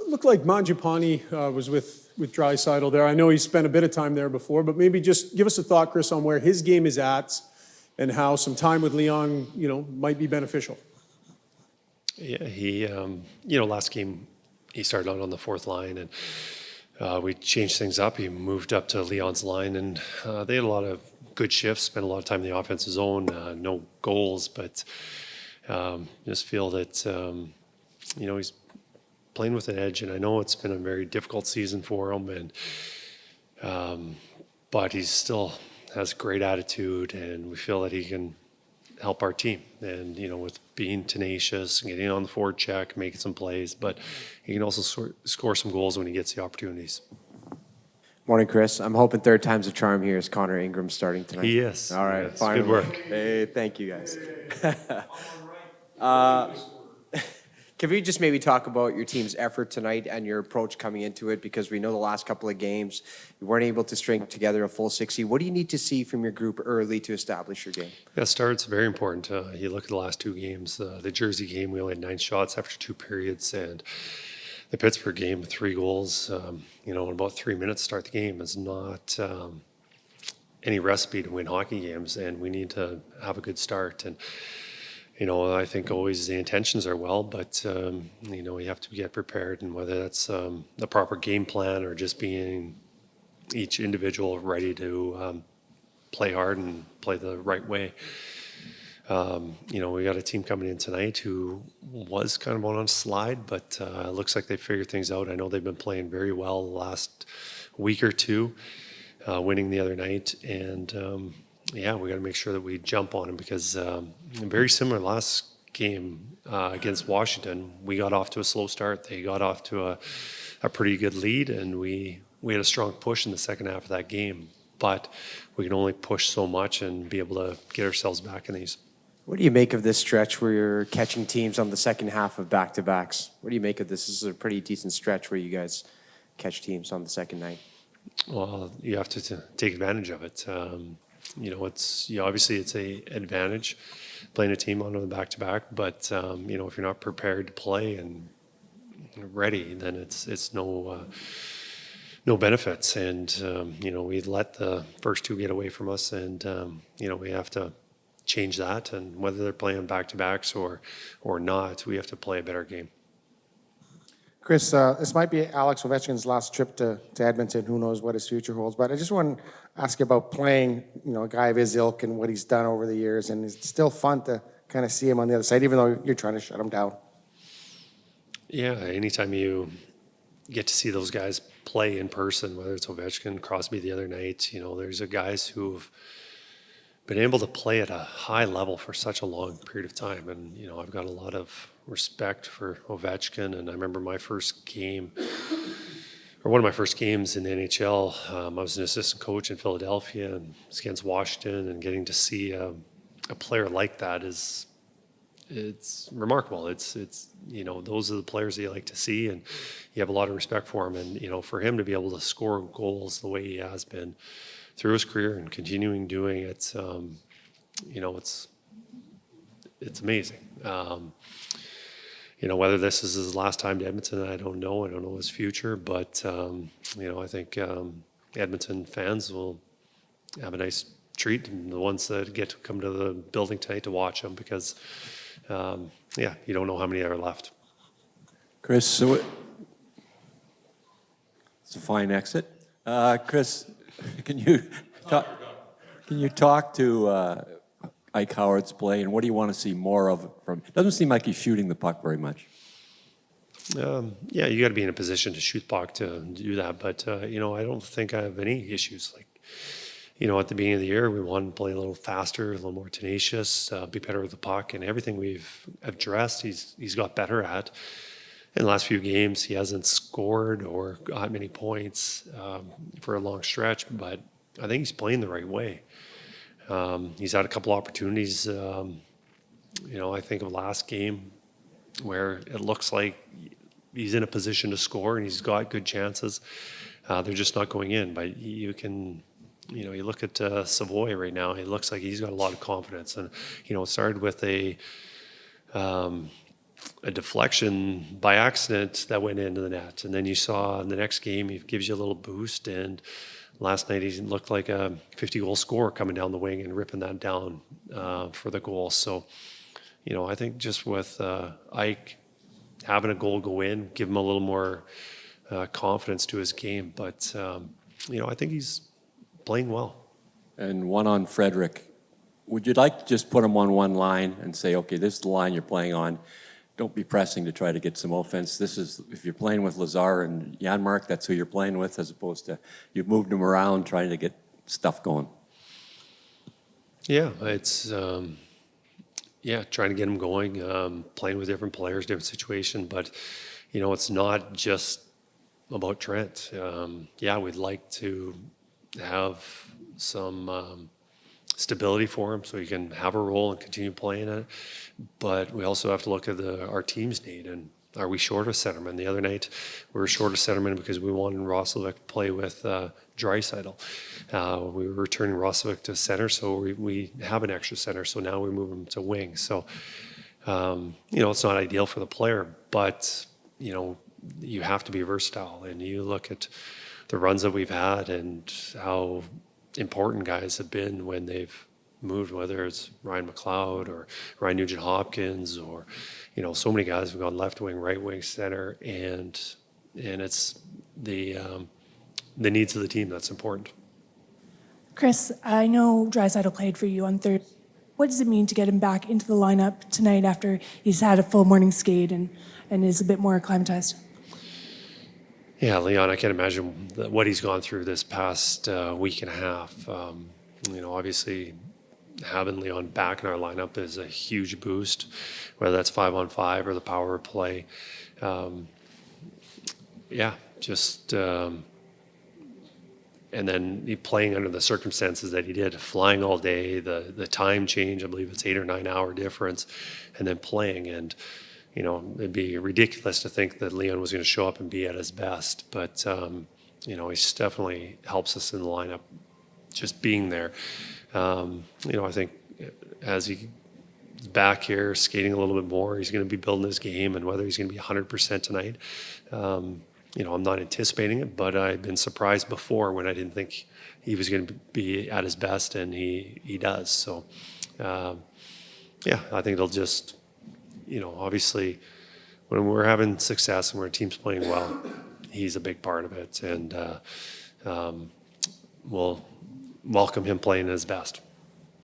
looked like Mangiapane was with Draisaitl there. I know he spent a bit of time there before, but maybe just give us a thought, Kris, on where his game is at and how some time with Leon, might be beneficial. Yeah, he, last game he started out on the fourth line, and we changed things up. He moved up to Leon's line, and they had a lot of good shifts, spent a lot of time in the offensive zone, no goals, but just feel that, he's playing with an edge, and I know it's been a very difficult season for him, but he still has great attitude, and we feel that he can help our team. And, with being tenacious, getting on the forward check, making some plays, but he can also score some goals when he gets the opportunities. Morning, Kris. I'm hoping third time's a charm here. Is Connor Ingram starting tonight? He is. All right, yes. finally. Good work. Hey, thank you, guys. Can we just maybe talk about your team's effort tonight and your approach coming into it? Because we know the last couple of games, you weren't able to string together a full 60. What do you need to see from your group early to establish your game? Yeah, start's very important. You look at the last two games. The Jersey game, we only had 9 shots after 2 periods, and the Pittsburgh game, 3 goals, in about 3 minutes to start the game is not any recipe to win hockey games, and we need to have a good start. And I think always the intentions are well, but, you have to get prepared, and whether that's the proper game plan or just being each individual ready to play hard and play the right way. We got a team coming in tonight who was kind of on a slide, but it looks like they figured things out. I know they've been playing very well the last week or two, winning the other night, and we got to make sure that we jump on them because very similar last game against Washington, we got off to a slow start. They got off to a pretty good lead, and we had a strong push in the second half of that game. But we can only push so much and be able to get ourselves back in these. What do you make of this stretch where you're catching teams on the second half of back-to-backs? What do you make of this? This is a pretty decent stretch where you guys catch teams on the second night. Well, you have to take advantage of it. Obviously it's a advantage playing a team on the back-to-back, but if you're not prepared to play and ready, then it's no benefits. And we let the first 2 get away from us, and we have to change that. And whether they're playing back-to-backs or not, we have to play a better game. Kris, this might be Alex Ovechkin's last trip to Edmonton. Who knows what his future holds? But I just want to ask you about playing, a guy of his ilk and what he's done over the years. And it's still fun to kind of see him on the other side, even though you're trying to shut him down. Yeah, anytime you get to see those guys play in person, whether it's Ovechkin, Crosby the other night, there's guys who've been able to play at a high level for such a long period of time. And, I've got a lot of respect for Ovechkin. And I remember one of my first games in the NHL, I was an assistant coach in Philadelphia, and it was against Washington, and getting to see a player like that it's remarkable. It's those are the players that you like to see, and you have a lot of respect for him. And, for him to be able to score goals the way he has been through his career and continuing doing it, it's amazing. Whether this is his last time to Edmonton, I don't know. I don't know his future, but I think Edmonton fans will have a nice treat, and the ones that get to come to the building tonight to watch him, because you don't know how many are left. Kris, so it's a fine exit. Kris, can you talk to Ike Howard's play, and what do you want to see more of from? Doesn't seem like he's shooting the puck very much. You got to be in a position to shoot the puck to do that. But I don't think I have any issues. Like, at the beginning of the year, we wanted to play a little faster, a little more tenacious, be better with the puck, and everything we've addressed, he's got better at. In the last few games, he hasn't scored or got many points for a long stretch, but I think he's playing the right way. He's had a couple opportunities, I think of last game where it looks like he's in a position to score and he's got good chances. They're just not going in, but you can, you look at Savoy right now, it looks like he's got a lot of confidence. And, it started with a a deflection by accident that went into the net. And then you saw in the next game, he gives you a little boost. And last night, he looked like a 50-goal scorer coming down the wing and ripping that down for the goal. So, I think just with Ike having a goal go in, give him a little more confidence to his game. But, I think he's playing well. And one on Frederick. Would you like to just put him on one line and say, okay, this is the line you're playing on? Don't be pressing to try to get some offense. This is, if you're playing with Lazar and Janmark, that's who you're playing with, as opposed to you've moved them around trying to get stuff going. Yeah, it's trying to get him going, playing with different players, different situation. But it's not just about Trent. We'd like to have some stability for him so he can have a role and continue playing it. But we also have to look at our team's need, and are we short of centermen? The other night we were short of centermen because we wanted Roslovic to play with Draisaitl. We were returning Roslovic to center, so we have an extra center, so now we move him to wing. So, it's not ideal for the player, but, you have to be versatile. And you look at the runs that we've had and how important guys have been when they've moved, whether it's Ryan McLeod or Ryan Nugent-Hopkins or, so many guys have gone left wing, right wing, center, and it's the needs of the team that's important. Kris, I know Draisaitl played for you on Thursday. What does it mean to get him back into the lineup tonight after he's had a full morning skate and is a bit more acclimatized? Yeah, Leon, I can't imagine what he's gone through this past week and a half. Obviously having Leon back in our lineup is a huge boost, whether that's 5-on-5 or the power play. And then playing under the circumstances that he did, flying all day, the time change, I believe it's 8 or 9 hour difference, and then playing. And, it'd be ridiculous to think that Leon was going to show up and be at his best. But, he definitely helps us in the lineup just being there. I think as he's back here skating a little bit more, he's going to be building his game, and whether he's going to be 100% tonight, I'm not anticipating it, but I've been surprised before when I didn't think he was going to be at his best, and he does. So, I think it'll just, obviously when we're having success and when our team's playing well, he's a big part of it, and we'll welcome him playing his best.